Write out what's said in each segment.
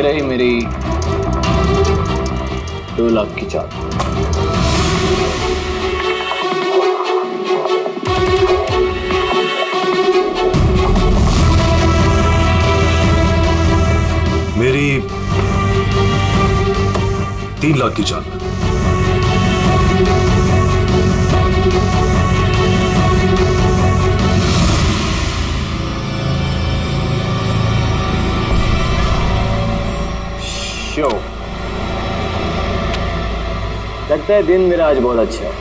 ये रही मेरी 2 लाख की चाल। मेरी 3 लाख की चाल। शो लगता है दिन मेरा आज बहुत अच्छा है।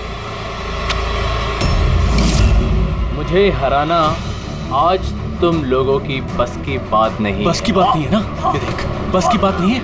मुझे हराना आज तुम लोगों की बस की बात नहीं। बस की बात नहीं है ना? ये देख, बस की बात नहीं है।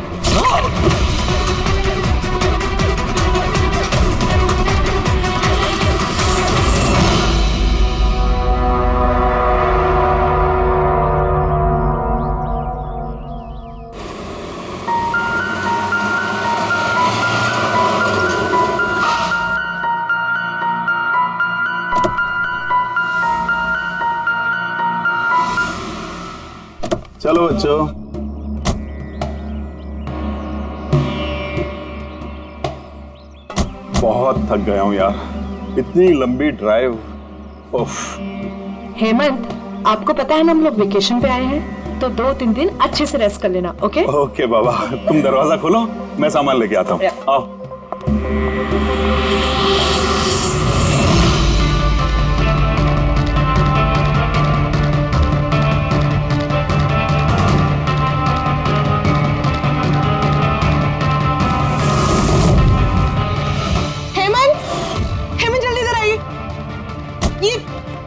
चलो बच्चों, बहुत थक गया हूं यार, इतनी लंबी ड्राइव। उफ। हेमंत, आपको पता है ना हम लोग वेकेशन पे आए हैं, तो 2-3 दिन अच्छे से रेस्ट कर लेना। ओके ओके बाबा, तुम दरवाजा खोलो, मैं सामान लेके आता हूँ। आओ।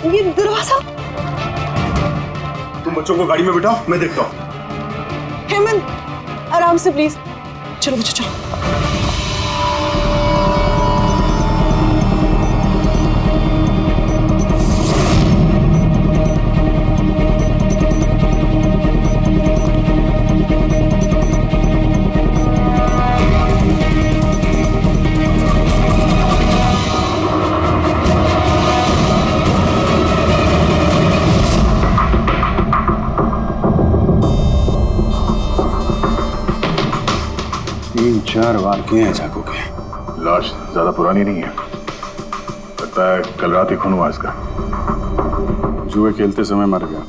ये दरवाजा। तुम बच्चों को गाड़ी में बिठाओ, मैं देखता हूँ। हेमंत, आराम से प्लीज। चलो बच्चों चलो। चार वार किए हैं चाकू के। लाश ज्यादा पुरानी नहीं है, लगता है कल रात ही खून हुआ इसका। जुए खेलते समय मर गया।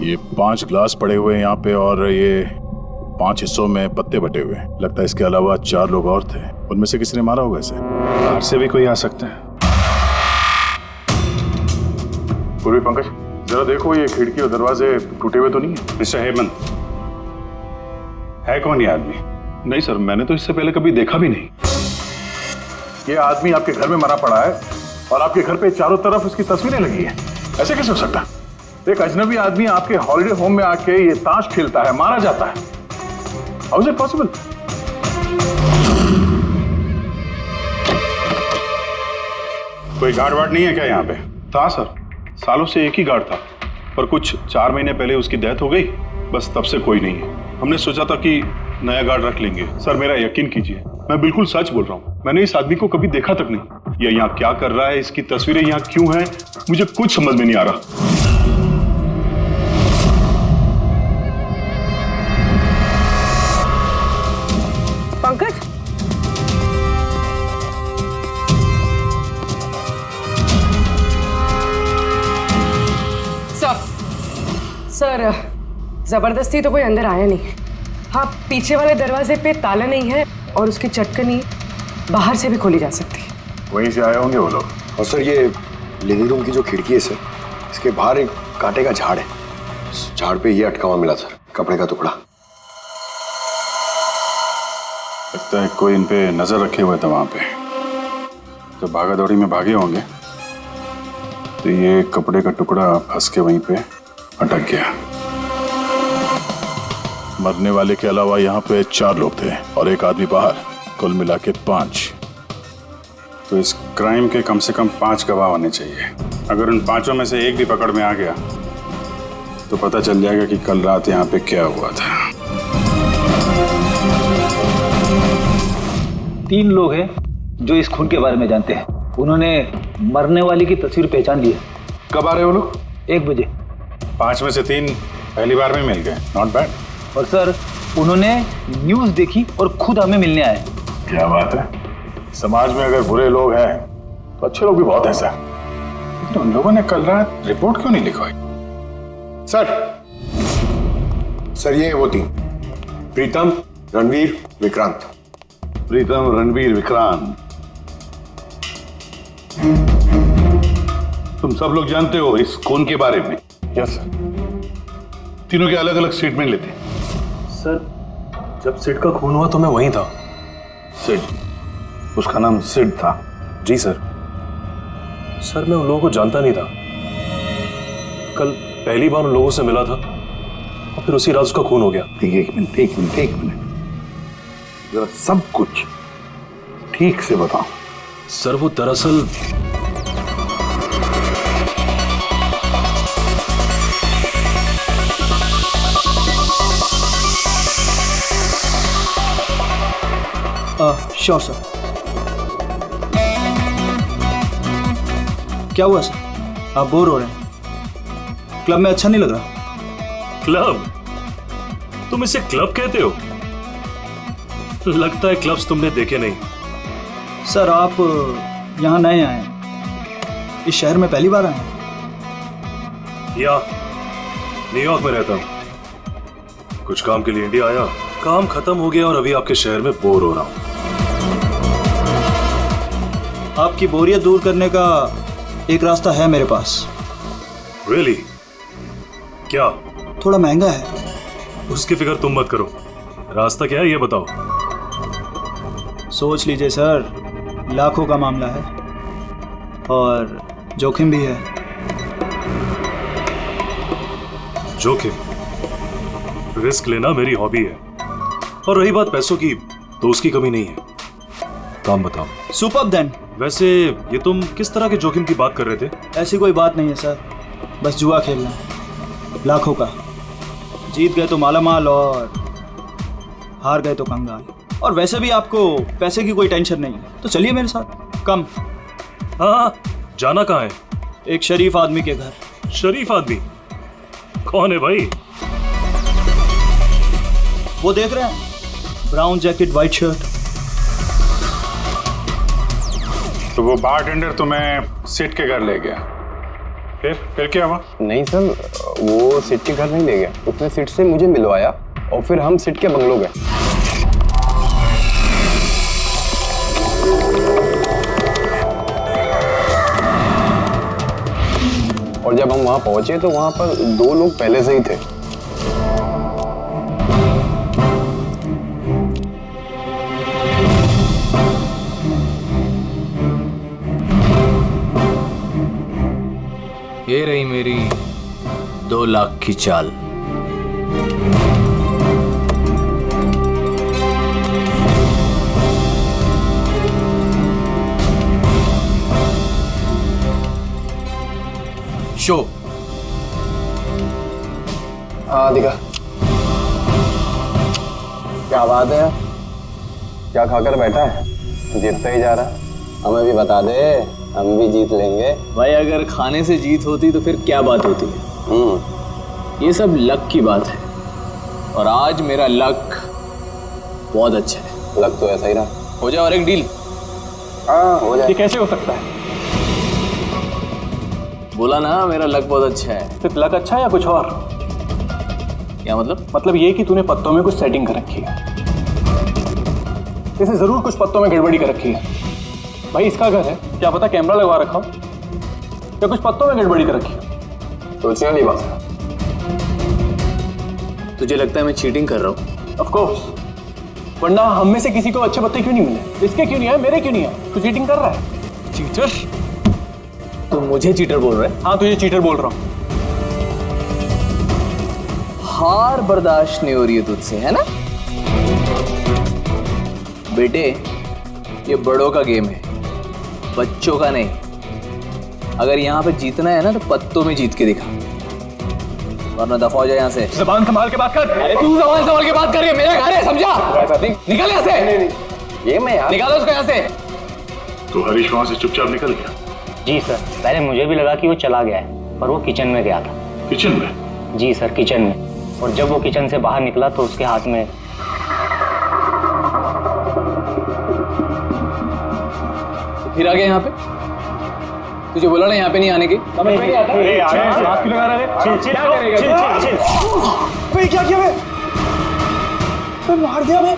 ये 5 ग्लास पड़े हुए हैं यहाँ पे और ये 5 हिस्सों में पत्ते बटे हुए हैं। लगता है इसके अलावा 4 लोग और थे, उनमें से किसी ने मारा होगा इसे। बाहर से भी कोई आ सकता है। पूर्वी पंकज, जरा देखो ये खिड़की और दरवाजे टूटे हुए तो नहीं है? मिस्टर हेमंत, है कौन ये आदमी? नहीं सर, मैंने तो इससे पहले कभी देखा भी नहीं। ये आदमी आपके घर में मरा पड़ा है और आपके घर पे चारों तरफ उसकी तस्वीरें लगी है। ऐसे कैसे हो सकता है? एक अजनबी आदमी आपके हॉलिडे होम में आके ये ताश खेलता है, मारा जाता है। How is it possible? कोई गार्ड वार्ड नहीं है क्या यहाँ पे? था सर, सालों से एक ही गार्ड था, पर कुछ 4 महीने पहले उसकी डेथ हो गई, बस तब से कोई नहीं है। हमने सोचा था कि नया गार्ड रख लेंगे। सर मेरा यकीन कीजिए, मैं बिल्कुल सच बोल रहा हूँ। मैंने इस आदमी को कभी देखा तक नहीं। ये यहाँ क्या कर रहा है, इसकी तस्वीरें यहाँ क्यों हैं, मुझे कुछ समझ में नहीं आ रहा। पंकज, सर जबरदस्ती तो कोई अंदर आया नहीं है। हाँ, पीछे वाले दरवाजे पे ताला नहीं है और उसकी चटकनी बाहर से भी खोली जा सकती है। वहीं से आए होंगे वो लोग। और सर ये लिविंग रूम की जो खिड़की है सर, इसके बाहर एक कांटे का झाड़ है। उस झाड़ पे ये अटका हुआ मिला सर, कपड़े का टुकड़ा। लगता है कोई इन पे नजर रखे हुए था वहां पे। तो भागा दौड़ी में भागे होंगे, तो ये कपड़े का टुकड़ा फंस के वहीं पे अटक गया। मरने वाले के अलावा यहाँ पे 4 लोग थे और एक आदमी बाहर, कुल मिला के 5। तो इस क्राइम के कम से कम 5 गवाह होने चाहिए। अगर उन 5 में से एक भी पकड़ में आ गया तो पता चल जाएगा कि कल रात यहाँ पे क्या हुआ था। 3 लोग हैं जो इस खून के बारे में जानते हैं। उन्होंने मरने वाले की तस्वीर पहचान ली है। कब आ रहे हो लोग? 1 बजे। 5 में से 3 पहली बार में मिल गए, नॉट बैड। और सर, उन्होंने न्यूज देखी और खुद हमें मिलने आए। क्या बात है, समाज में अगर बुरे लोग हैं तो अच्छे लोग भी बहुत हैं सर। लेकिन उन लोगों ने कल रात रिपोर्ट क्यों नहीं लिखवाई? सर ये वो तीन, प्रीतम, रणवीर, विक्रांत। प्रीतम, रणवीर, विक्रांत, तुम सब लोग जानते हो इस खून के बारे में? Yes sir. तीनों के अलग अलग स्टेटमेंट लेते। सर जब सिड का खून हुआ तो मैं वहीं था। सिड, उसका नाम सिड था? जी सर। सर मैं उन लोगों को जानता नहीं था। कल पहली बार उन लोगों से मिला था और फिर उसी रात उसका खून हो गया। एक मिनट, जरा सब कुछ ठीक से बताओ। सर वो दरअसल श्योर सर। क्या हुआ सर, आप बोर हो रहे हैं? क्लब में अच्छा नहीं लग रहा? क्लब? तुम इसे क्लब कहते हो? लगता है क्लब्स तुमने देखे नहीं। सर आप यहाँ नए आए हैं, इस शहर में पहली बार आए हैं? या न्यूयॉर्क में रहता हूँ, कुछ काम के लिए इंडिया आया, काम खत्म हो गया और अभी आपके शहर में बोर हो रहा हूँ। आपकी बोरियत दूर करने का एक रास्ता है मेरे पास। Really? क्या? थोड़ा महंगा है। उसकी फिक्र तुम मत करो, रास्ता क्या है ये बताओ। सोच लीजिए सर, लाखों का मामला है और जोखिम भी है। जोखिम? रिस्क लेना मेरी हॉबी है, और रही बात पैसों की तो उसकी कमी नहीं है। काम बताओ। Superb then. वैसे ये तुम किस तरह के जोखिम की बात कर रहे थे? ऐसी कोई बात नहीं है सर, बस जुआ खेलना, लाखों का। जीत गए तो मालामाल और हार गए तो कंगाल। और वैसे भी आपको पैसे की कोई टेंशन नहीं है, तो चलिए मेरे साथ। कम। हाँ, जाना कहाँ है? एक शरीफ आदमी के घर। शरीफ आदमी? कौन है भाई? वो देख रहे हैं, ब्राउन जैकेट व्हाइट शर्ट। तो वो बारटेंडर तुम्हें सिड के घर ले गया, फिर क्या हुआ? नहीं सर, वो सिड के घर नहीं ले गया, उसने सिड से मुझे मिलवाया और फिर हम सिड के बंगलो गए। और जब हम वहां पहुंचे तो वहां पर दो लोग पहले से ही थे। ये रही मेरी 2 लाख की चाल। शो। हाँ दिखा। क्या बात है, क्या खाकर बैठा है? जीतता ही जा रहा। हमें भी बता दे, हम भी जीत लेंगे। भाई अगर खाने से जीत होती तो फिर क्या बात होती है? ये सब लक की बात है, और आज मेरा लक बहुत अच्छा है। लक तो ऐसा ही रहा। हो जाए और एक डील। हाँ हो जाए। ये कैसे हो सकता है? बोला ना मेरा लक बहुत अच्छा है। सिर्फ लक अच्छा है या कुछ और? क्या मतलब? मतलब ये कि तूने पत्तों में कुछ सेटिंग कर रखी है। इसे जरूर कुछ पत्तों में गड़बड़ी कर रखी है। भाई इसका घर है, क्या पता कैमरा लगवा रखा हो या कुछ पत्तों में गड़बड़ी कर रखी है। सोचने वाली बात है। तुझे लगता है मैं चीटिंग कर रहा हूँ? ऑफ कोर्स, वरना हम में से किसी को अच्छे पत्ते क्यों नहीं मिले? इसके क्यों नहीं आए, मेरे क्यों नहीं आए? तू चीटिंग कर रहा है। चीटर? तू मुझे चीटर बोल रहा है? हाँ तुझे चीटर बोल रहा हूँ। हार बर्दाश्त नहीं हो रही है तुझसे, है ना? बेटे ये बड़ों का गेम है, बच्चों का नहीं। अगर यहाँ पे जीतना है ना तो पत्तों में जीत के दिखा, वरना दफा हो जाए यहाँ से। जबान संभाल के बात कर। अरे तू जबान संभाल के बात कर रही है, मेरा घर है, समझा? निकल यहाँ से। ये मैं यार। निकालो उसको यहाँ से। तो हरीश वहां से चुपचाप निकल गया? जी सर, पहले मुझे भी लगा कि वो चला गया है, पर वो किचन में गया था। किचन में? जी सर, किचन में। और जब वो किचन से बाहर निकला तो उसके हाथ में फिर आ गया यहाँ पे? तुझे बोला ना यहाँ पे नहीं आने की। समझ में नहीं आता? हाथ क्यों लगा रहा है? क्या करेगा? भाई क्या किया मैं मार दिया मैं।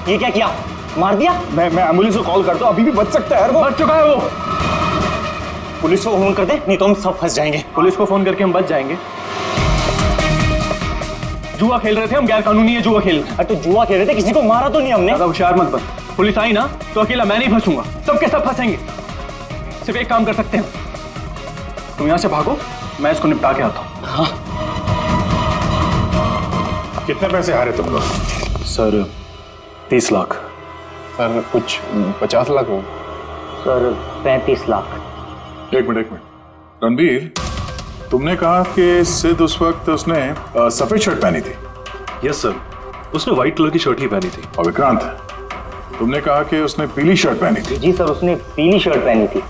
ये क्या किया? मार दिया? मैं एम्बुलेंस को कॉल करता हूँ, अभी भी बच सकता है यार वो। बच चुका है वो। पुलिस को फोन कर दे, नहीं तो हम सब फंस जाएंगे। पुलिस को फोन करके हम बच जाएंगे। जुआ खेल रहे थे हम, गैर कानूनी है जुआ खेल। अरे तो जुआ खेल रहे थे, किसी को मारा तो नहीं हमने। ज्यादा होशियार मत बन। पुलिस आई ना तो अकेला मैं नहीं फंसूंगा, सबके सब फंसेंगे। सिर्फ एक काम कर सकते हैं, तुम यहां से भागो, मैं इसको निपटा के आता हूं। हाँ। कितने पैसे हारे तुम लोग? सर 30 लाख। सर कुछ 50 लाख हो। सर 35 लाख। एक मिनट रणबीर, तुमने कहा कि सिद्ध उस वक्त उसने सफेद शर्ट पहनी थी। यस सर, उसने व्हाइट कलर की शर्ट ही पहनी थी। और विक्रांत, तुमने कहा कि उसने पीली शर्ट पहनी थी। जी सर, उसने पीली शर्ट पहनी थी।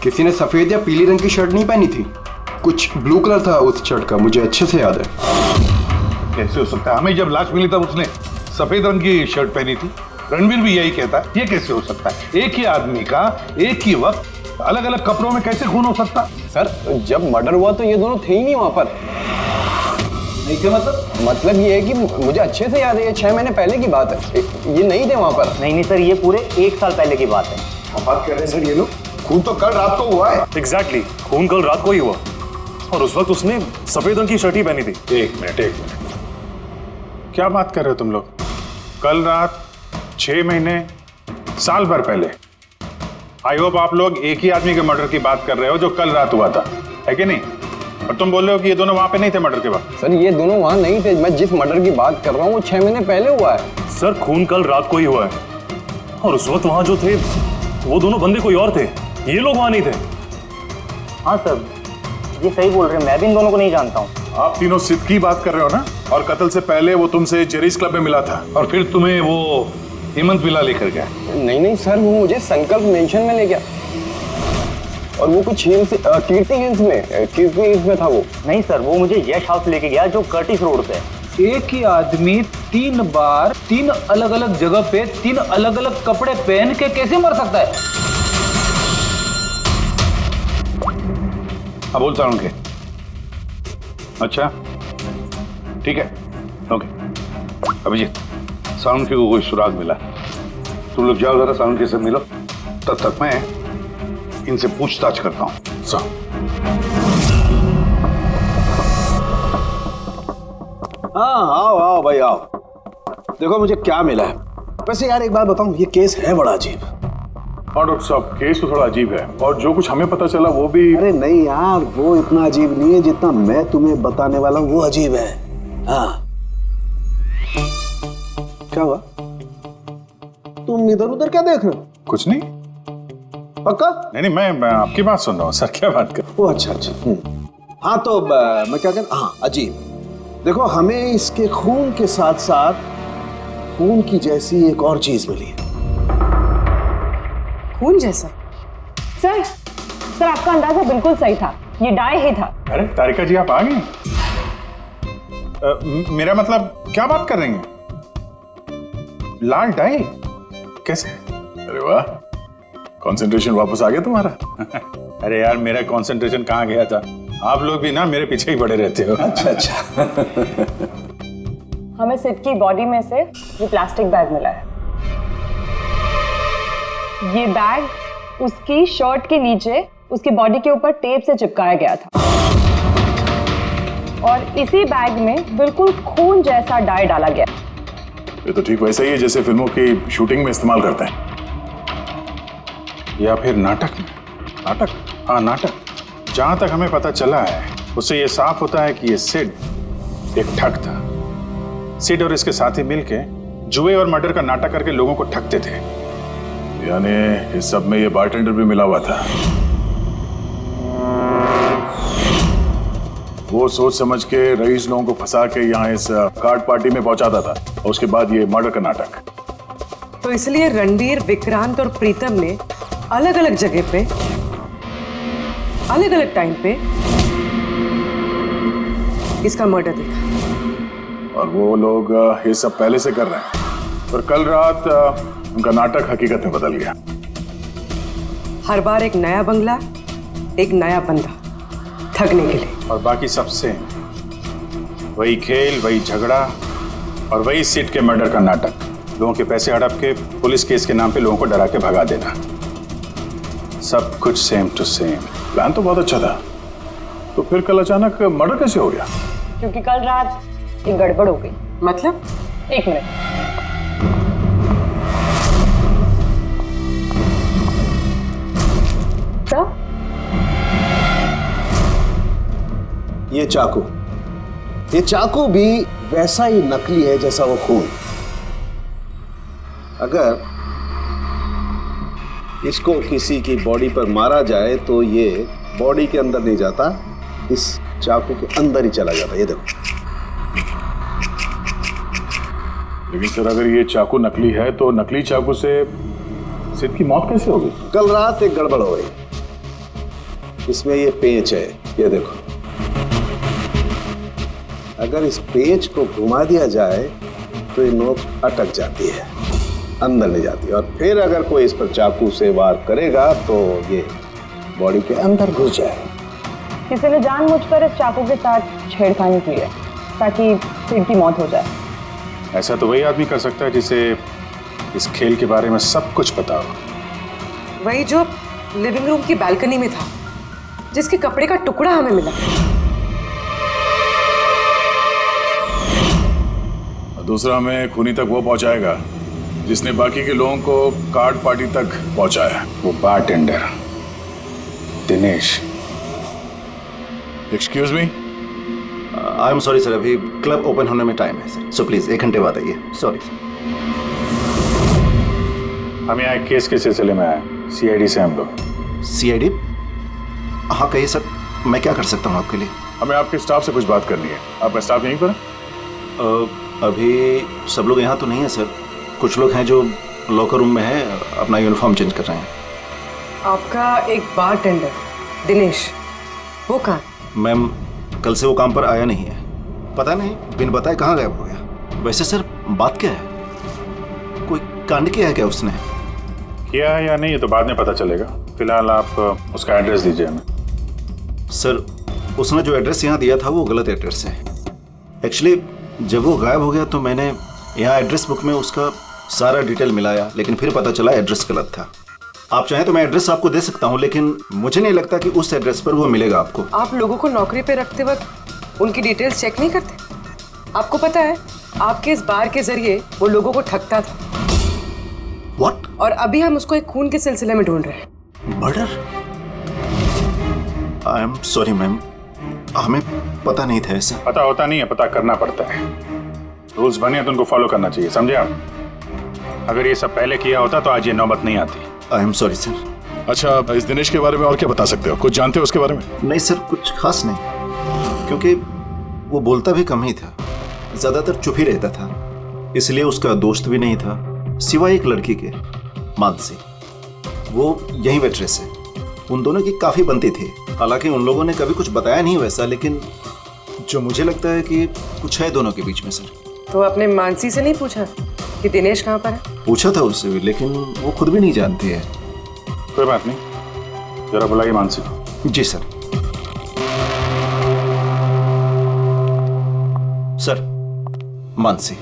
किसी ने सफेद या पीली रंग की शर्ट नहीं पहनी थी, कुछ ब्लू कलर था उस शर्ट का, मुझे अच्छे से याद है। कैसे हो सकता है? हमें जब लाश मिली तब उसने सफेद रंग की शर्ट पहनी थी। रणवीर भी यही कहता है, ये कैसे हो सकता है? एक ही आदमी का एक ही वक्त अलग अलग कपड़ों में कैसे खून हो सकता? सर जब मर्डर हुआ तो ये दोनों थे ही नहीं वहां पर। नहीं थे मतलब ये है कि मुझे अच्छे से याद है, ये 6 महीने पहले की बात है, ये नहीं थे वहां पर। नहीं सर, ये पूरे 1 साल पहले की बात है। बात कर रहे हैं सर ये लोग, खून तो कल रात को हुआ है। एग्जैक्टली, खून कल रात को ही हुआ और उस वक्त उसने सफेद रंग की शर्ट ही पहनी थी। एक मिनट क्या बात कर रहे हो तुम लोग? कल रात 6 महीने साल भर पहले। आई होप आप लोग एक ही आदमी के मर्डर की बात कर रहे हो जो कल रात हुआ था, है कि नहीं? और तुम बोल रहे हो कि ये दोनों वहां पे नहीं थे मर्डर के वक्त। सर ये दोनों वहां नहीं थे, मैं जिस मर्डर की बात कर रहा हूँ वो 6 महीने पहले हुआ है। सर खून कल रात को ही हुआ है और उस वक्त वहां जो थे वो दोनों बंदे कोई और थे, ये लोग वहां नहीं थे। हाँ सर, ये सही बोल रहे हैं, मैं भी इन दोनों को नहीं जानता हूँ। आप तीनों सिद्ध की बात कर रहे हो ना? और कत्ल से पहले वो तुमसे जेरीज क्लब में मिला था और फिर तुम्हें वो हेमंत विला लेकर गया। नहीं सर, वो मुझे संकल्प मेंशन में ले गया और वो कुछ कीर्ति हिल्स में था वो। नहीं सर, वो मुझे यश हाउस लेके गया जो कर्टिस रोड पे है। एक ही आदमी 3 बार 3 अलग अलग जगह पे 3 अलग अलग कपड़े पहन के कैसे मर सकता है? हाँ बोल साउंड के। अच्छा ठीक है, ओके। अभिजीत, साउंड के को कोई सुराग मिला, तुम लोग जाओ जरा साउंड के से मिलो, तब तक मैं इनसे पूछताछ करता हूँ। हाँ आओ आओ भाई आओ, देखो मुझे क्या मिला है। वैसे यार एक बात बताऊं, ये केस है बड़ा अजीब। और डॉक्टर साहब केस तो थोड़ा अजीब है और जो कुछ हमें पता चला वो भी। अरे नहीं यार, वो इतना अजीब नहीं है जितना मैं तुम्हें बताने वाला हूँ वो अजीब है। हाँ क्या हुआ? तुम इधर उधर क्या देख रहे हो? कुछ नहीं। पक्का? नहीं मैं आपकी बात सुन रहा हूँ सर, क्या बात कर। ओ अच्छा। हाँ तो मैं क्या कह, हाँ अजीब। देखो हमें इसके खून के साथ साथ खून की जैसी एक और चीज मिली है। खून जैसा? सर आपका अंदाजा बिल्कुल सही था, ये डाई ही था। अरे तारिका जी आप आ गई? मेरा मतलब क्या बात कर रही हैं? लाल डाई कैसे? अरे वाह, कंसंट्रेशन वापस आ गया तुम्हारा। अरे यार मेरा कंसंट्रेशन कहाँ गया था? आप लोग भी ना मेरे पीछे ही पड़े रहते हो। अच्छा। हमें सिड की बॉडी में से ये प्लास्टिक बैग मिला है। ये बैग उसकी शर्ट के नीचे उसकी बॉडी के ऊपर टेप से चिपकाया गया था और इसी बैग में बिल्कुल खून जैसा डाई डाला गया। ये तो ठीक वैसा ही है जैसे फिल्मों की शूटिंग में इस्तेमाल करते हैं। या फिर नाटक में। नाटक? हाँ नाटक। जहां तक हमें पता चला है उससे ये साफ होता है कि ये सिड एक ठग था। सिड और इसके साथी मिलके जुए और मर्डर का नाटक करके लोगों को ठगते थे। यानी इस सब में ये बारटेंडर भी मिला हुआ था। वो सोच समझ के रईस लोगों को फंसा के यहाँ इस कार्ड पार्टी में पहुंचाता था और उसके बाद ये मर्डर का नाटक। तो इसलिए रणबीर, विक्रांत और प्रीतम ने अलग अलग जगह पे अलग अलग टाइम पे इसका मर्डर देखा। और वो लोग ये सब पहले से कर रहे हैं, पर कल रात उनका नाटक हकीकत में बदल गया। हर बार एक नया बंगला, एक नया बंदा ठगने के लिए। और बाकी सब सेम, वही खेल, वही झगड़ा और वही सीट के मर्डर का नाटक। लोगों के पैसे हड़प के पुलिस केस के नाम पे लोगों को डरा के भगा देना, सब कुछ सेम टू सेम। प्लान तो बहुत अच्छा था, तो फिर कल अचानक मर्डर कैसे हो गया? क्योंकि कल रात एक गड़बड़ हो गई। मतलब? एक मिनट। सर, ये चाकू भी वैसा ही नकली है जैसा वो खून। अगर इसको किसी की बॉडी पर मारा जाए तो ये बॉडी के अंदर नहीं जाता, इस चाकू के अंदर ही चला जाता। ये देखो। लेकिन सर अगर ये चाकू नकली है तो नकली चाकू से सिद्ध की मौत कैसे होगी? कल रात एक गड़बड़ हो गई। इसमें ये पेंच है, ये देखो। अगर इस पेंच को घुमा दिया जाए तो ये नोक अटक जाती है, अंदर ले जाती है, और फिर अगर कोई इस पर चाकू से वार करेगा तो ये बॉडी के अंदर घुस जाएगा। किसी ने जानबूझकर इस चाकू के साथ छेड़खानी की है ताकि सिड की मौत हो जाए। ऐसा तो वही आदमी कर सकता है जिसे इस खेल के बारे में सब कुछ पता हो। वही जो लिविंग रूम की बालकनी में था, जिसके कपड़े का टुकड़ा हमें मिला। दूसरा हमें खूनी तक वो पहुंचाएगा जिसने बाकी के लोगों को कार्ड पार्टी तक पहुंचाया, वो bartender Dinesh. Excuse me, I am sorry sir, अभी क्लब ओपन होने में टाइम है सर, सो प्लीज 1 घंटे बाद आइए। Sorry sir. हम यहाँ एक केस के सिलसिले में आए, सीआईडी से हम लोग। सीआईडी? हाँ कहिए सर, मैं क्या कर सकता हूँ आपके लिए? हमें आपके स्टाफ से कुछ बात करनी है। आपका स्टाफ यहीं पर है? अभी सब लोग यहाँ तो नहीं है सर, कुछ लोग हैं जो लॉकर रूम में हैं, अपना यूनिफॉर्म चेंज कर रहे हैं। आपका एक बारटेंडर दिनेश, वो कहाँ? मैम कल से वो काम पर आया नहीं है, पता नहीं बिन बताए कहाँ गायब हो गया। वैसे सर बात क्या है, कोई कांड किया है क्या उसने? किया है या नहीं ये तो बाद में पता चलेगा, फिलहाल आप उसका एड्रेस दीजिए हमें। सर उसने जो एड्रेस यहाँ दिया था वो गलत एड्रेस है। एक्चुअली जब वो गायब हो गया तो मैंने यहाँ एड्रेस बुक में उसका सारा डिटेल मिलाया, लेकिन फिर पता चला एड्रेस गलत था। आप चाहें तो मैं एड्रेस आपको दे सकता हूँ, लेकिन मुझे नहीं लगता कि उस एड्रेस पर वो मिलेगा आपको। आप लोगों को नौकरी पे रखते वक्त उनकी डिटेल्स चेक नहीं करते? आपको पता है आपके इस बार के जरिए वो लोगों को ठगता था। What? और अभी हम उसको एक खून के सिलसिले में ढूंढ रहे हैं। Murder? I am sorry ma'am, हमें पता नहीं था ऐसा। पता होता नहीं है, पता करना पड़ता है। रूल्स बने हैं तो उनको फॉलो करना चाहिए, समझे आप? अगर ये सब पहले किया होता तो आज ये नौबत नहीं आती। I am sorry sir. अच्छा, इस दिनेश के बारे में और क्या बता सकते हो? कुछ जानते हो उसके बारे में? नहीं सर, कुछ खास नहीं, क्योंकि वो बोलता भी कम ही था, ज्यादातर चुप ही रहता था, इसलिए उसका दोस्त भी नहीं था सिवाय एक लड़की के, मानसी। वो यही वेट्रेस है, उन दोनों की काफी बनती थी। हालांकि उन लोगों ने कभी कुछ बताया नहीं वैसा, लेकिन जो मुझे लगता है कि कुछ है दोनों के बीच में सर। तो आपने मानसी से नहीं पूछा कि दिनेश कहाँ पर है? पूछा था उससे भी, लेकिन वो खुद भी नहीं जानती है। कोई बात नहीं, जरा बुलाइए मानसी को। जी सर। सर, मानसी।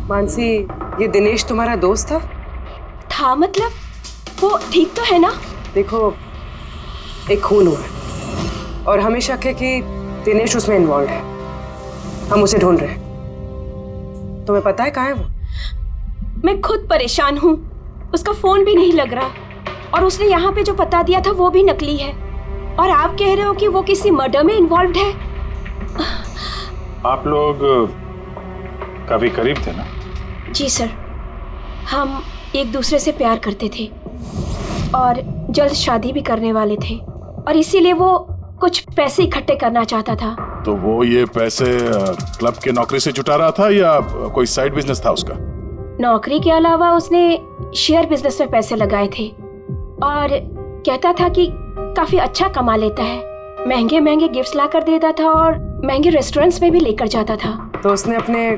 मानसी, ये दिनेश तुम्हारा दोस्त था? था मतलब? वो ठीक तो है ना? देखो, एक खून हुआ है और हमें शक है कि दिनेश उसमें इन्वॉल्व है। हम उसे ढूंढ रहे हैं। तुम्हें पता है कहाँ है वो? मैं खुद परेशान हूँ, उसका फोन भी नहीं लग रहा, और उसने यहाँ पे जो बता दिया था वो भी नकली है, और आप कह रहे हो कि वो किसी मर्डर में इन्वॉल्व है। आप लोग काफी करीब थे ना? जी सर, हम एक दूसरे से प्यार करते थे और जल्द शादी भी करने वाले थे, और इसीलिए वो कुछ पैसे इकट्ठे करना चाहता था। तो वो ये पैसे क्लब के नौकरी से जुटा रहा था या कोई साइड बिजनेस था उसका? नौकरी के अलावा उसने शेयर बिजनेस में पैसे लगाए थे, और कहता था कि काफी अच्छा कमा लेता है। महंगे महंगे गिफ्ट्स ला कर देता था और महंगे रेस्टोरेंट्स में भी लेकर जाता था। तो उसने अपने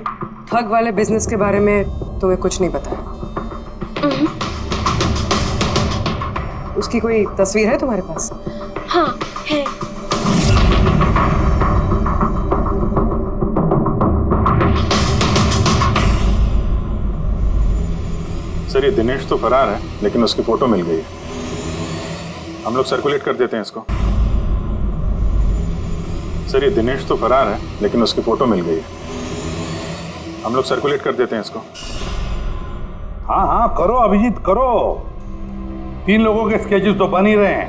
ठग वाले बिजनेस के बारे में तुम्हें कुछ नहीं बताया? उसकी कोई तस्वीर है तुम्हारे पास? हाँ है। सर ये दिनेश तो फरार है, लेकिन उसकी फोटो मिल गई है। हम लोग सर्कुलेट कर देते हैं इसको। सर ये दिनेश तो फरार है, लेकिन उसकी फोटो मिल गई है। हम लोग सर्कुलेट कर देते हैं इसको। हाँ हाँ करो अभिजीत करो। 3 लोगों के स्केचेस तो बन ही रहे हैं।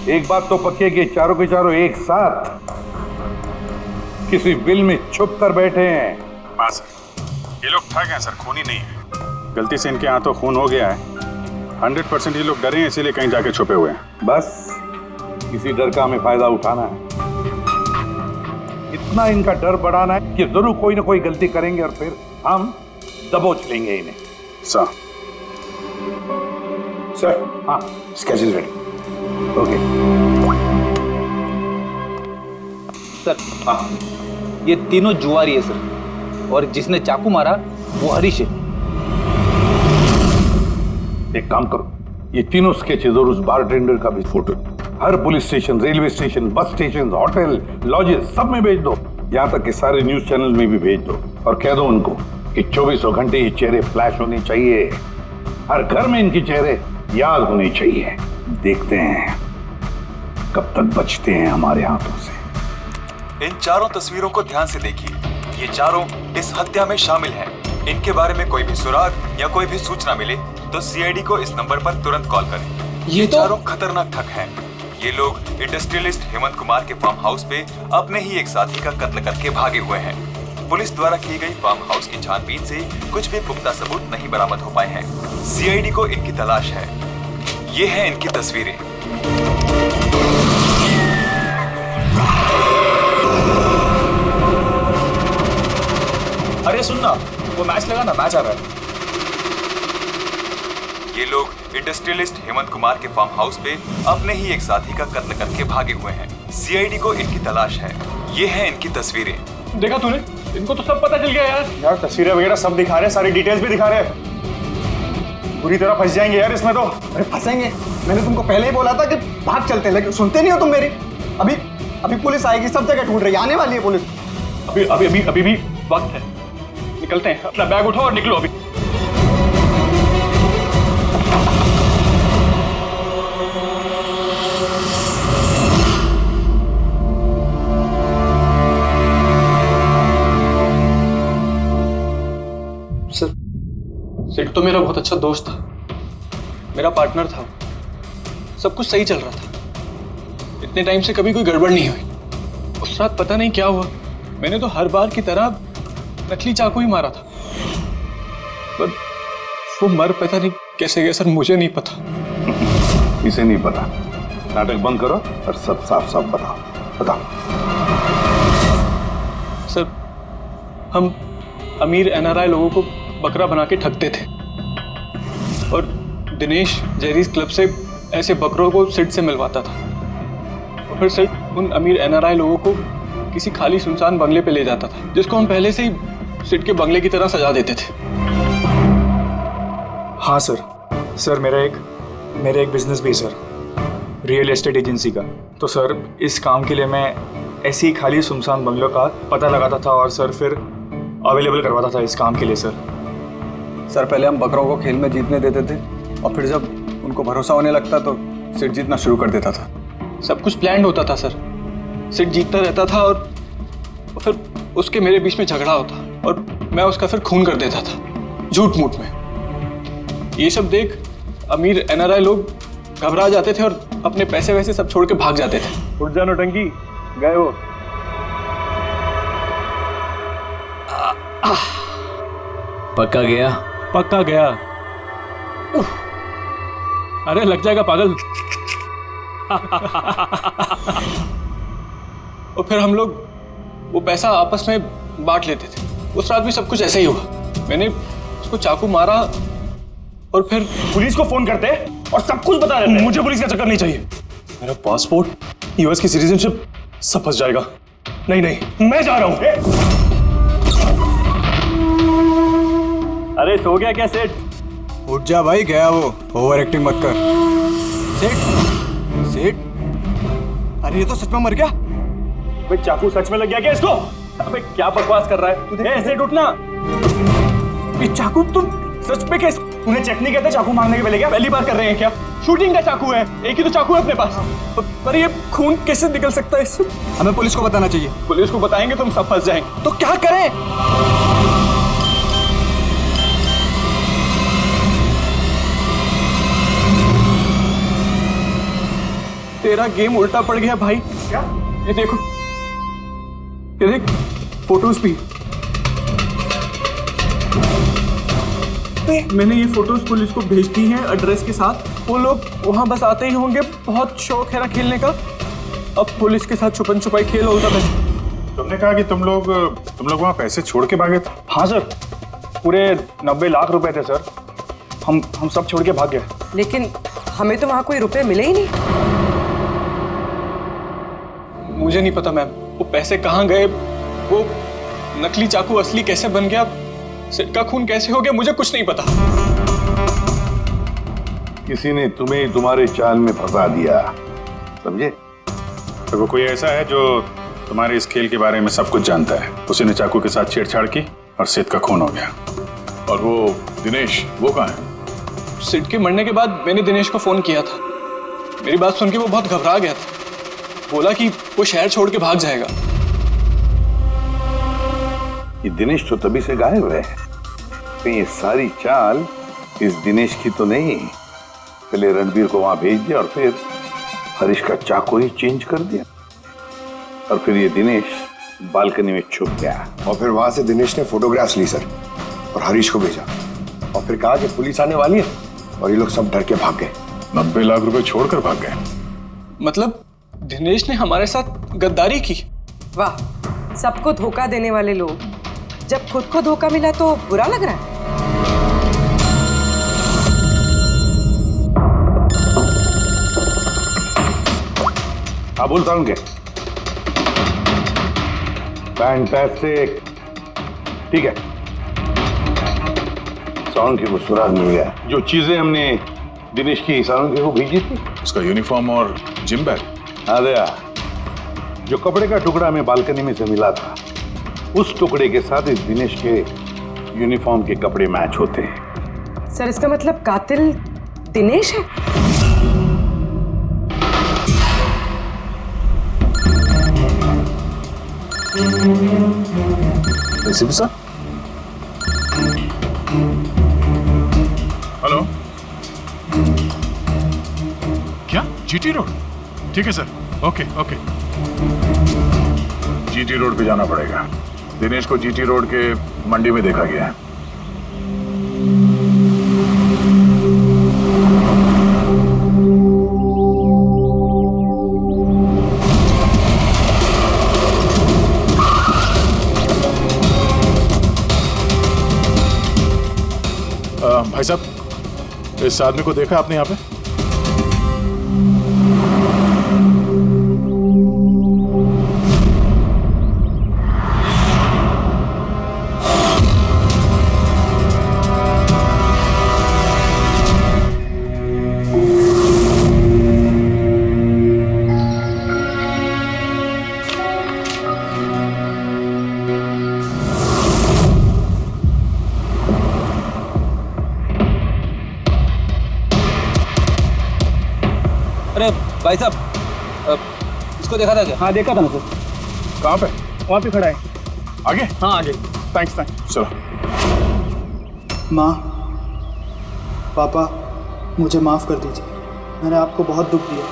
एक बात तो पक्की है कि चारों के चारों एक साथ किसी बिल में छुप कर बैठे हैं। हाँ सर, ये लोग ठग हैं सर, खूनी नहीं है। गलती से इनके हाथों खून हो गया है। 100% ये लोग डरे हैं, इसीलिए कहीं जाके छुपे हुए हैं। बस किसी डर का हमें फायदा उठाना है। इतना इनका डर बढ़ाना है कि जरूर कोई ना कोई गलती करेंगे और फिर हम दबोच लेंगे इन्हें। सर हाँ स्केड्यूल रेडी। ओके सर हाँ, ये तीनों जुआरी है सर, और जिसने चाकू मारा वो हरीश है। एक काम करो, ये तीनों स्केचेस और उस बारटेंडर का भी फोटो हर police station, railway station, bus station, hotel, lodges सब में भेज दो। यहाँ तक कि सारे न्यूज चैनल में भी भेज दो और कह दो उनको कि 24 घंटे ये चेहरे फ्लैश होने चाहिए। हर घर में इनके चेहरे याद होने चाहिए। देखते हैं कब तक बचते हैं हमारे हाथों से। इन चारों तस्वीरों को ध्यान से देखिए। ये चारों इस हत्या में शामिल हैं। इनके बारे में कोई भी सुराग या कोई भी सूचना मिले तो सीआईडी को इस नंबर पर तुरंत कॉल करें। ये चारों खतरनाक ठग हैं। ये लोग इंडस्ट्रियलिस्ट हेमंत कुमार के फार्म हाउस पे अपने ही एक साथी का कत्ल करके भागे हुए हैं। पुलिस द्वारा की गई फार्म हाउस की छानबीन से कुछ भी पुख्ता सबूत नहीं बरामद हो पाए हैं। सीआईडी को इनकी तलाश है। ये हैं इनकी तस्वीरें। अरे सुनना, वो मैच लगा ना, मैच आ रहा है। ये लोग इंडस्ट्रियलिस्ट हेमंत कुमार के फार्म हाउस पे अपने ही एक साथी का कत्ल करके भागे हुए हैं। सीआईडी को इनकी तलाश है। ये हैं इनकी तस्वीरें। देखा तूने, इनको तो सब पता चल गया यार। यार तस्वीरें वगैरह सब दिखा रहे हैं, सारी डिटेल्स भी दिखा रहे हैं। पूरी तरह फंस जाएंगे यार इसमें तो। अरे फंसेंगे, मैंने तुमको पहले ही बोला था कि भाग चलते हैं, लेकिन सुनते नहीं हो तुम मेरी। अभी पुलिस आएगी, सब जगह ढूंढ रही है, आने वाली है पुलिस। अभी भी वक्त है, निकलते हैं। अपना बैग उठाओ और निकलो अभी। सिड तो मेरा बहुत अच्छा दोस्त था, मेरा पार्टनर था। सब कुछ सही चल रहा था। इतने टाइम से कभी कोई गड़बड़ नहीं हुई। उस रात पता नहीं क्या हुआ, मैंने तो हर बार की तरह नकली चाकू ही मारा था, पर वो मर पता नहीं कैसे गया सर, मुझे नहीं पता। इसे नहीं पता। नाटक बंद करो और सब साफ साफ बताओ। सर हम अमीर एनआरआई लोगों को बकरा बना के ठगते थे, और दिनेश जेरीज क्लब से ऐसे बकरों को सिड से मिलवाता था, और फिर सिड उन अमीर एनआरआई लोगों को किसी खाली सुनसान बंगले पे ले जाता था, जिसको हम पहले से ही सिड के बंगले की तरह सजा देते थे। हाँ सर मेरा एक बिजनेस भी सर, रियल एस्टेट एजेंसी का। तो सर इस काम के लिए मैं ऐसे ही खाली सुनसान बंगलों का पता लगाता था और सर फिर अवेलेबल करवाता था इस काम के लिए। सर पहले हम बकरों को खेल में जीतने देते थे, और फिर जब उनको भरोसा होने लगता तो सिड जीतना शुरू कर देता था। सब कुछ प्लान्ड होता था सर। सिड जीतता रहता था और फिर उसके मेरे बीच में झगड़ा होता, और मैं उसका फिर खून कर देता था झूठ मूठ में। ये सब देख अमीर एनआरआई लोग घबरा जाते थे और अपने पैसे वैसे सब छोड़ के भाग जाते थे। उठ जा नौटंकी, गए वो। पक्का गया? पक्का गया। अरे लग जाएगा पागल। और फिर हम लोग वो पैसा आपस में बांट लेते थे। उस रात भी सब कुछ ऐसा ही हुआ। मैंने उसको चाकू मारा और फिर पुलिस को फोन करते और सब कुछ बता देते। मुझे पुलिस का चक्कर नहीं चाहिए। मेरा पासपोर्ट, यूएस की सिटीजनशिप सब फंस जाएगा। नहीं मैं जा रहा हूं। अरे सो गया क्या सेठ? उठ जा भाई, गया वो। ओवर एक्टिंग मत कर। सेठ, अरे ये तो सच में मर गया। अबे चाकू सच में लग गया क्या इसको? अबे क्या बकवास कर रहा है? सेठ उठना। ये चाकू तुम सच में कैसे? तूने चेक नहीं किया था चाकू मांगने के पहले? क्या पहली बार कर रहे हैं क्या? शूटिंग का चाकू है, एक ही तो चाकू है अपने पास। पर ये खून कैसे निकल सकता है इससे? हमें पुलिस को बताना चाहिए। पुलिस को बताएंगे तो हम सब फंस जाएंगे। तो क्या करें? तेरा गेम उल्टा पड़ गया भाई। क्या? ये देखो, ये देख, फोटोज भी। मैंने ये फोटोज पुलिस को भेज दी हैं एड्रेस के साथ। वो लोग वहां बस आते ही होंगे। बहुत शौक है ना खेलने का। अब पुलिस के साथ छुपन छुपाई खेल होता है। तुमने कहा कि तुम लोग वहां पैसे छोड़ के भागे थे? हाँ सर, पूरे 90 लाख रुपए थे सर। हम सब छोड़ के भाग गए। लेकिन हमें तो वहां कोई रुपए मिले ही नहीं। मुझे नहीं पता मैम, वो पैसे कहाँ गए, वो नकली चाकू असली कैसे बन गया, सेठ का खून कैसे हो गया, मुझे कुछ नहीं पता। किसी ने तुम्हें तुम्हारे चाल में फंसा दिया, समझे? तो वो कोई ऐसा है जो तुम्हारे इस खेल के बारे में सब कुछ जानता है। उसी ने चाकू के साथ छेड़छाड़ की और सेठ का खून हो गया। और वो दिनेश, वो कहाँ है? सेठ के मरने के बाद मैंने दिनेश को फोन किया था। मेरी बात सुन के वो बहुत घबरा गया था। बोला कि वो शहर छोड़ के भाग जाएगा। ये दिनेश तो तभी से गायब है। कहीं ये सारी चाल इस दिनेश की तो नहीं? पहले रणबीर को वहां भेज दिया और फिर हरीश का चाकू ही चेंज कर दिया, और फिर ये दिनेश बालकनी में छुप गया। और फिर वहां से दिनेश ने फोटोग्राफ्स ली सर, और हरीश को भेजा, और फिर कहा कि पुलिस आने वाली है, और ये लोग सब डर के भाग गए। 90 लाख रुपए छोड़कर भाग गए? मतलब दिनेश ने हमारे साथ गद्दारी की? वाह, सबको धोखा देने वाले लोग। जब खुद को धोखा मिला तो बुरा लग रहा है। हाँ बोल साउंड के। फैंटास्टिक, ठीक है। साउंड के को सुराग मिल गया। जो चीजें हमने दिनेश की साउंड के को भेजी थी, उसका यूनिफॉर्म और जिम बैग। हाँ दया, जो कपड़े का टुकड़ा हमें बालकनी में से मिला था, उस टुकड़े के साथ इस दिनेश के यूनिफॉर्म के कपड़े मैच होते हैं। सर, इसका मतलब कातिल दिनेश है? सर, हेलो, क्या जीटी रोड? ठीक है sir, okay okay. GT road पे जाना पड़ेगा। दिनेश को जीटी रोड के मंडी में देखा गया है। भाई साहब, इस आदमी को देखा आपने यहाँ पे? अरे भाई साहब, इसको देखा था क्या? हाँ देखा था ना सर। कहाँ पे? वहाँ पे खड़ा है। आगे? हाँ आगे। थैंक्स। चलो। माँ, पापा, मुझे माफ़ कर दीजिए। मैंने आपको बहुत दुख दिया।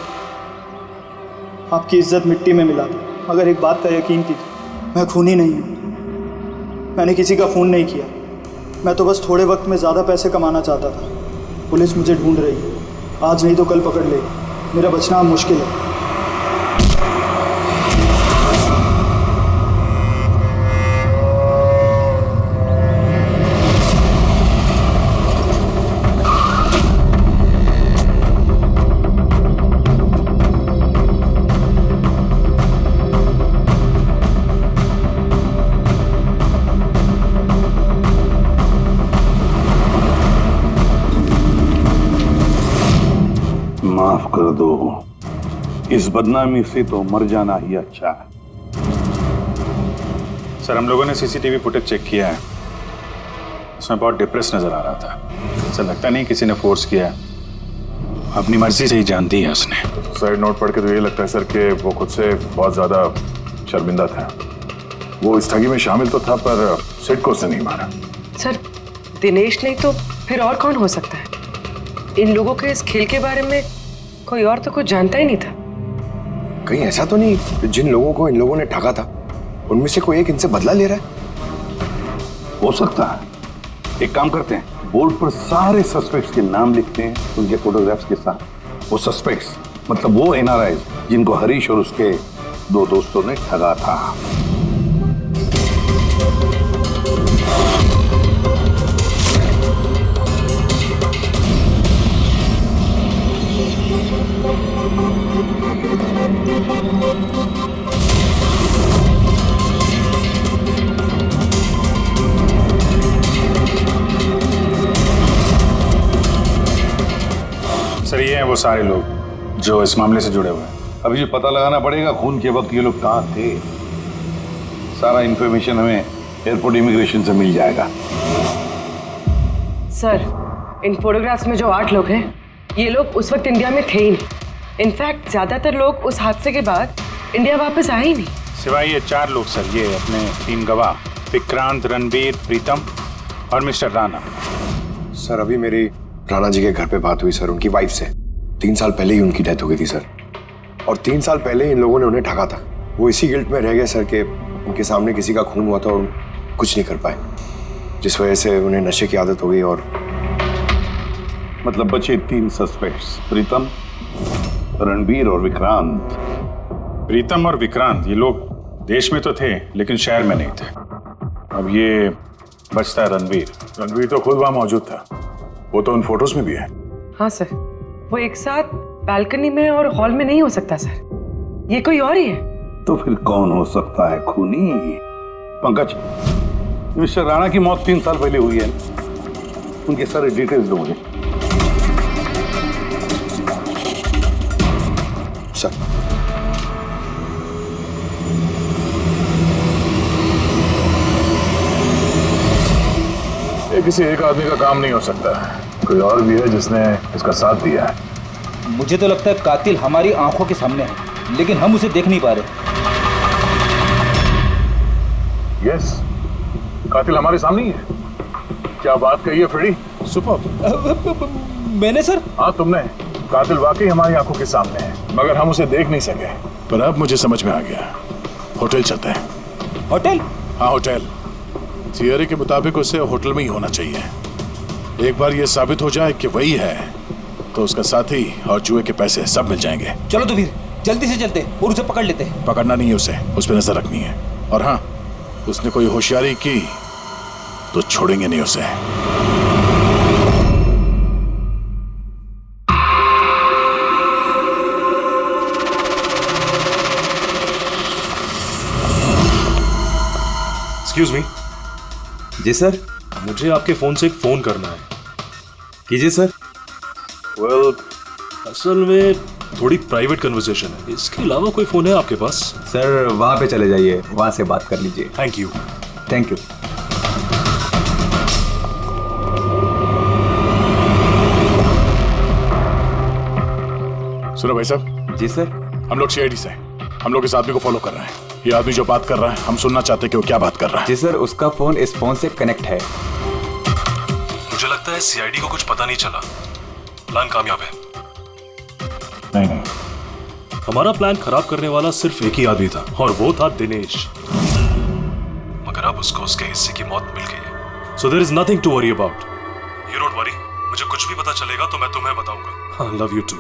आपकी इज्जत मिट्टी में मिला दी। अगर एक बात का यकीन कीजिए, मैं खूनी नहीं हूँ। मैंने किसी का खून नहीं किया। मैं तो बस थोड़े वक्त में ज़्यादा पैसे कमाना चाहता था। पुलिस मुझे ढूंढ रही है। आज नहीं तो कल पकड़ लेगी। मेरा बचना अब मुश्किल है। माफ कर दो। इस बदनामी से तो मर जाना ही अच्छा है। सर हम लोगों ने सीसीटीवी फुटेज चेक किया है, उसमें बहुत डिप्रेस नजर आ रहा था। ऐसा लगता नहीं किसी ने फोर्स किया है, अपनी मर्जी से ही जान दी है उसने। साइड नोट पढ़ के तो ये लगता है सर कि वो खुद से बहुत ज्यादा शर्मिंदा था। वो इस ठगी में शामिल तो था पर सिड को उसने नहीं मारा। सर दिनेश नहीं तो फिर और कौन हो सकता है? इन लोगों के इस खेल के बारे में कोई और तो कुछ जानता ही नहीं था। कहीं ऐसा तो नहीं जिन लोगों को इन लोगों ने ठगा था उनमें से कोई एक इनसे बदला ले रहा है? हो सकता है। एक काम करते हैं, बोर्ड पर सारे सस्पेक्ट्स के नाम लिखते हैं उनके फोटोग्राफ्स के साथ। वो सस्पेक्ट्स मतलब वो एनआरआई जिनको हरीश और उसके दो दोस्तों ने ठगा था। सर ये हैं वो सारे लोग जो इस मामले से जुड़े हुए हैं। अभी ये पता लगाना पड़ेगा खून के वक्त ये लोग कहाँ थे। सारा इंफॉर्मेशन हमें एयरपोर्ट इमिग्रेशन से मिल जाएगा। सर इन फोटोग्राफ्स में जो 8 लोग हैं ये लोग उस वक्त इंडिया में थे ही नहीं। इनफैक्ट ज्यादातर लोग उस हादसे के बाद इंडिया वापस आए ही नहीं। सिवाय ये 4 लोग सर, ये अपने 3 गवाह विक्रांत, रणबीर, प्रीतम और मिस्टर राणा। सर अभी मेरी राणा जी के घर पे बात हुई सर उनकी वाइफ से। 3 साल पहले ही उनकी डेथ हो गई थी सर, और 3 साल पहले इन लोगों ने उन्हें ठगा था। वो इसी गिल्ट में रह गए सर कि उनके सामने किसी का खून हुआ था और कुछ नहीं कर पाए, जिस वजह से उन्हें नशे की आदत हो गई। और मतलब बचे 3 सस्पेक्ट्स, प्रीतम, रणबीर और विक्रांत। प्रीतम और विक्रांत ये लोग देश में तो थे लेकिन शहर में नहीं थे। अब ये बचता है रणबीर। रणबीर तो खुद वहां मौजूद था, वो तो उन फोटोज में भी है। हाँ सर, वो एक साथ बालकनी में और हॉल में नहीं हो सकता सर, ये कोई और ही है। तो फिर कौन हो सकता है खूनी? पंकज, मिस्टर राणा की मौत 3 साल पहले हुई है, उनके सारे डिटेल्स दो मुझे। सर ये किसी एक आदमी का काम नहीं हो सकता, कोई और भी है जिसने इसका साथ दिया है। मुझे तो लगता है कातिल हमारी आंखों के सामने है, लेकिन हम उसे देख नहीं पा रहे। यस, कातिल हमारे सामने ही है। क्या बात कही है फ्रेडी, सुपर। मैंने सर? हाँ तुमने। कातिल वाकई हमारी आंखों के सामने है, मगर हम उसे देख नहीं सके। पर अब मुझे समझ में आ गया, होटल चलते हैं। होटल? हाँ होटल। थियरी के मुताबिक उसे होटल में ही होना चाहिए। एक बार ये साबित हो जाए कि वही है तो उसका साथी और जुए के पैसे सब मिल जाएंगे। चलो तो फिर जल्दी से चलते और उसे पकड़ लेते हैं। पकड़ना नहीं है उसे, उस पर नजर रखनी है। और हाँ, उसने कोई होशियारी की तो छोड़ेंगे नहीं उसे। Excuse me. जी सर। मुझे आपके फोन से एक फोन करना है। कीजिए सर। वेल, असल में थोड़ी प्राइवेट कन्वर्सेशन है, इसके अलावा कोई फोन है आपके पास? सर वहां पे चले जाइए, वहां से बात कर लीजिए। Thank you. Thank you. सुनो भाई साहब। जी सर। हम लोग सीआईडी से, हम लोग इस आदमी को फॉलो कर रहे हैं। ये आदमी जो बात कर रहा है हम सुनना चाहते हैं कि वो क्या बात कर रहा है। जी सर, उसका फोन इस फोन से कनेक्ट है। मुझे लगता है सीआईडी को कुछ पता नहीं चला। प्लान कामयाब है? नहीं। हमारा प्लान खराब करने वाला सिर्फ एक ही आदमी था और वो था दिनेश। मगर अब उसको उसके हिस्से की मौत मिल गई है। So there is nothing to worry about. You don't worry, मुझे कुछ भी पता चलेगा तो मैं तुम्हें बताऊंगा। I love you too.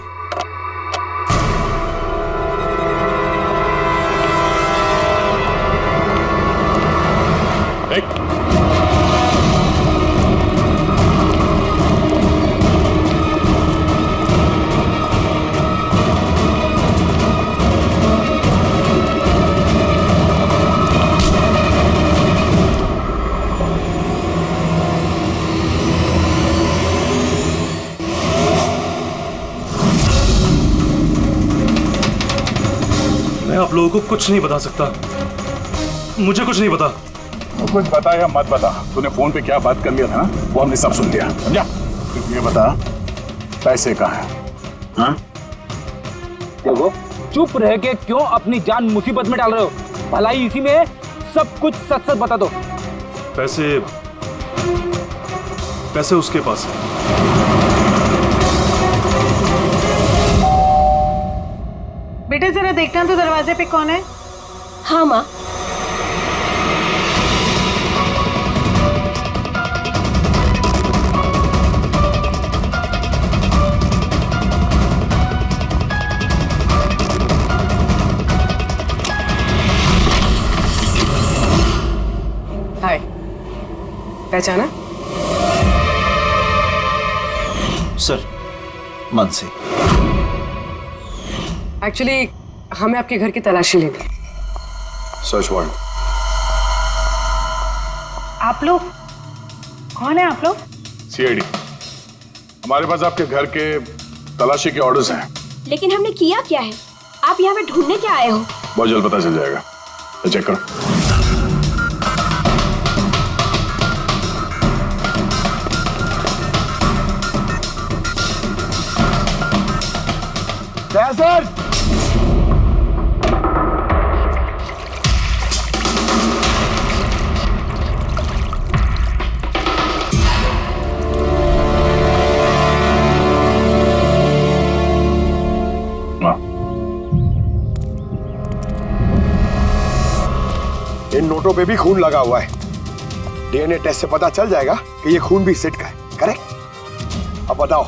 आप लोगों को कुछ नहीं बता सकता। मुझे कुछ नहीं पता। तो कुछ बता या मत बता, तूने फोन पे क्या बात कर लिया था ना, वो हमने सब सुन लिया, समझा? ये बता, पैसे कहाँ हैं? हाँ? देखो, चुप रह के क्यों अपनी जान मुसीबत में डाल रहे हो? भलाई इसी में है, सब कुछ सच सच बता दो। पैसे उसके पास है। बेटे जरा देखना तो दरवाजे पे कौन है? हाँ माँ। हाय, पहचाना? सर, मानसी। एक्चुअली हमें आपके घर की तलाशी लेनी है। Search warrant. आप लोग कौन है? आप लोग सीआईडी। हमारे पास आपके घर के तलाशी के ऑर्डर्स हैं। लेकिन हमने किया क्या है? आप यहाँ पे ढूंढने क्या आए हो? बहुत जल्द पता चल जाएगा, तो चेक करो। सर, इन नोटों पे भी खून लगा हुआ है। डीएनए टेस्ट से पता चल जाएगा कि ये खून भी सिट का है, करेक्ट? अब बताओ,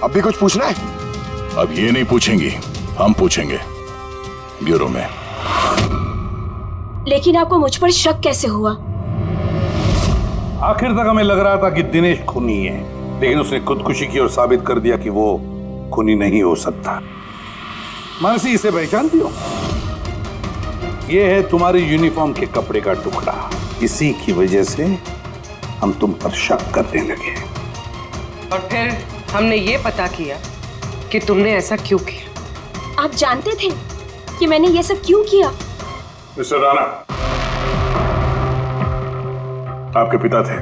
अब भी कुछ पूछना है? अब ये नहीं पूछेंगी, हम पूछेंगे ब्यूरो में। लेकिन आपको मुझ पर शक कैसे हुआ? आखिर तक हमें लग रहा था कि दिनेश खूनी है, लेकिन उसने खुदकुशी की और साबित कर दिया कि वो खूनी नहीं हो सकता। मानसी, इसे पहचानती हो? ये है तुम्हारी यूनिफॉर्म के कपड़े का टुकड़ा। इसी की वजह से हम तुम पर शक करने लगे। और फिर हमने ये पता किया कि तुमने ऐसा क्यों किया। आप जानते थे कि मैंने ये सब क्यों किया? मिस्टर राणा, आपके पिता थे,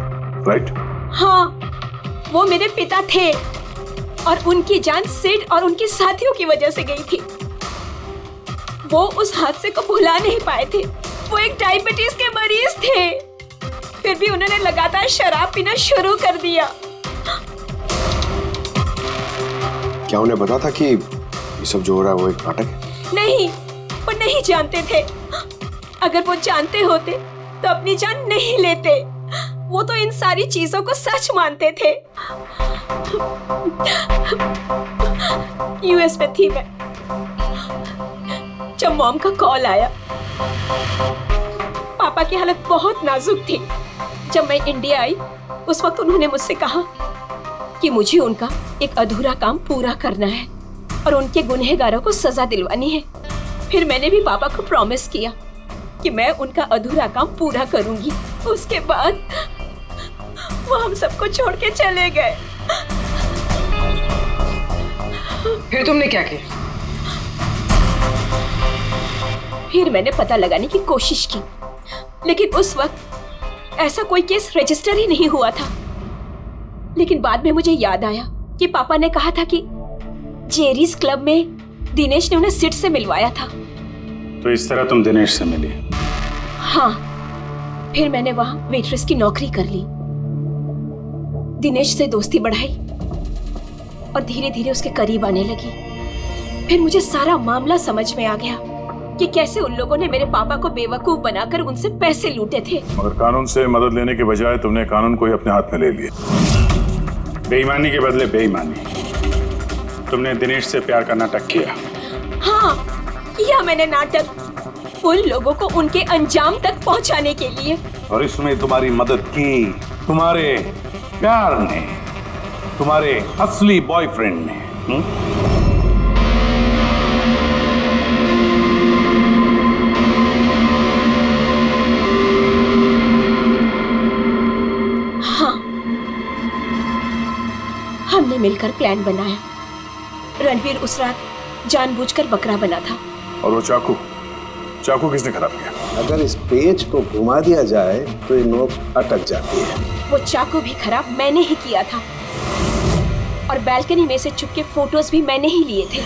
राइट? हाँ, वो मेरे पिता थे और उनकी जान सिड और उनके साथियों की वजह से गई थी। वो उस हादसे को भुला नहीं पाए थे। वो एक डायबिटीज के मरीज थे, फिर भी उन्होंने लगातार शराब पीना शुरू कर दिया। क्या उन्हें पता था कि ये सब जो हो रहा है वो एक नाटक है? नहीं, वो नहीं जानते थे। अगर वो जानते होते तो अपनी जान नहीं लेते। वो तो इन सारी चीजों को सच मानते थे। यूएस में थी मैं जब मॉम का कॉल आया। पापा की हालत बहुत नाजुक थी। जब मैं इंडिया आई उस वक्त उन्होंने मुझसे कहा कि मुझे उनका एक अधूरा काम पूरा करना है और उनके गुनहगारों को सजा दिलवानी है। फिर मैंने भी पापा को प्रॉमिस किया कि मैं उनका अधूरा काम पूरा करूंगी। उसके बाद वो हम सबको छोड़ के चले गए। फिर तुमने क्या किया? फिर मैंने पता लगाने की कोशिश की, लेकिन उस वक्त ऐसा कोई केस रजिस्टर ही नहीं हुआ था। लेकिन बाद में मुझे याद आया कि पापा ने कहा था कि जेरीज क्लब में दिनेश ने उन्हें सिड से मिलवाया था। तो इस तरह तुम दिनेश से मिली? हाँ, फिर मैंने वहां वेट्रेस की नौकरी कर ली। दिनेश से दोस्ती बढ़ाई और धीरे धीरे उसके करीब आने लगी। फिर मुझे सारा मामला समझ में आ गया कि कैसे उन लोगों ने मेरे पापा को बेवकूफ बनाकर उनसे पैसे लूटे थे। मगर कानून से मदद लेने के बजाय तुमने कानून को ही अपने हाथ में ले लिया। बेईमानी के बदले बेईमानी। तुमने दिनेश से प्यार का नाटक किया। हाँ, किया मैंने नाटक उन लोगों को उनके अंजाम तक पहुंचाने के लिए। और इसमें तुम्हारी मदद की तुम्हारे प्यार ने, तुम्हारे असली बॉयफ्रेंड ने। हाँ, हमने मिलकर प्लान बनाया। रणवीर उस रात जानबूझकर बकरा बना था। और वो चाकू चाकू किसने खराब किया? अगर इस पेज को घुमा दिया जाए तो ये नोक अटक जाती है। वो चाकू भी खराब मैंने ही किया था और बालकनी में से चुपके फोटोज भी मैंने ही लिए थे।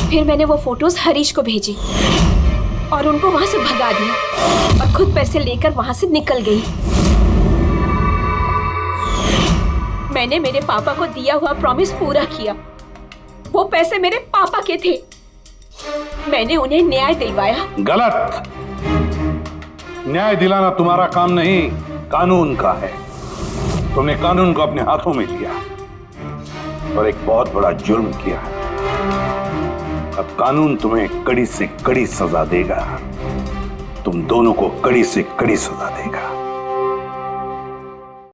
फिर मैंने वो फोटोज हरीश को भेजी और उनको वहां से भगा दिया और खुद पैसे लेकर वहां से निकल गई। मैंने मेरे पापा को दिया हुआ प्रॉमिस पूरा किया। वो पैसे मेरे पापा के थे। मैंने उन्हें न्याय दिलवाया। गलत। न्याय दिलाना तुम्हारा काम नहीं, कानून का है। तुमने कानून को अपने हाथों में लिया और एक बहुत बड़ा जुर्म किया है। अब कानून तुम्हें कड़ी से कड़ी सजा देगा। तुम दोनों को कड़ी से कड़ी सजा देगा।